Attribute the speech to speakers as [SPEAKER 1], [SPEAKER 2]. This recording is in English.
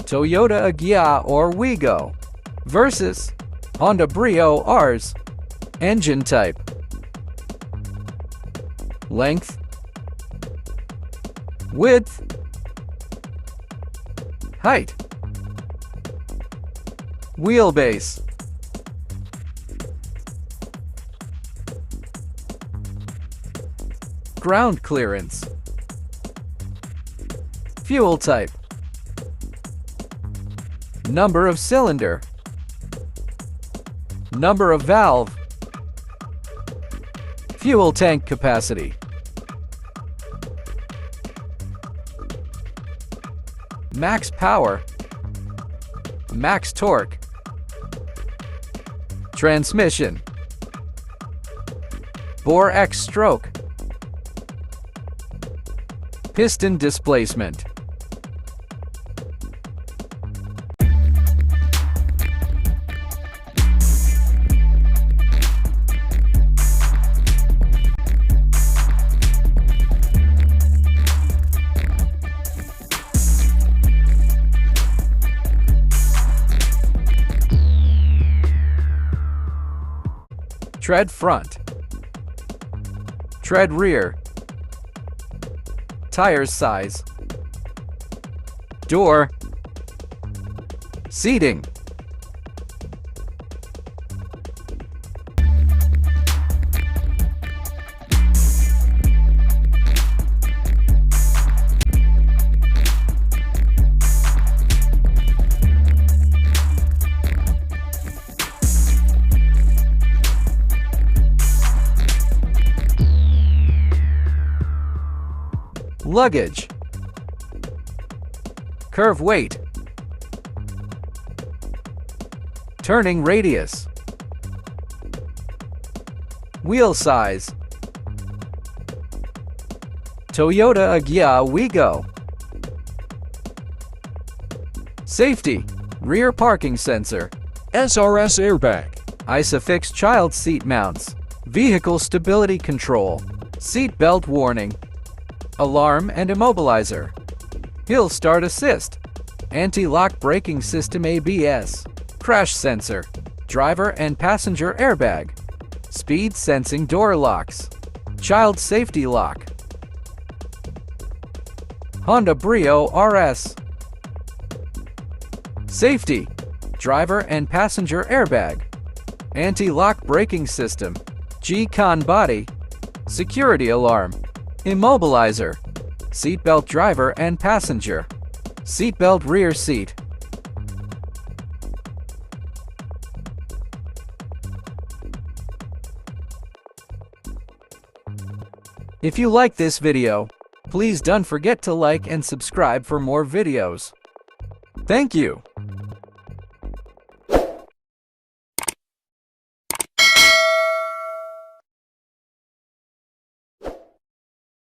[SPEAKER 1] Toyota Agya or Wigo versus Honda Brio RS. Engine type, length, width, height, wheelbase, ground clearance, fuel type, number of cylinder, number of valve, fuel tank capacity, max power, max torque, transmission, bore X stroke, piston displacement. Tread front, tread rear, tires size, door, seating, luggage, curve weight, turning radius, wheel size, Toyota Agya Wigo. Safety, rear parking sensor,
[SPEAKER 2] SRS airbag,
[SPEAKER 1] ISOFIX child seat mounts, vehicle stability control, seat belt warning, alarm and immobilizer, hill start assist, anti-lock braking system ABS, crash sensor, driver and passenger airbag, speed sensing door locks, child safety lock, Honda Brio RS. Safety, driver and passenger airbag, anti-lock braking system, G-Con body, security alarm, immobilizer, seatbelt driver and passenger, seatbelt rear seat. If you like this video, please don't forget to like and subscribe for more videos. Thank you.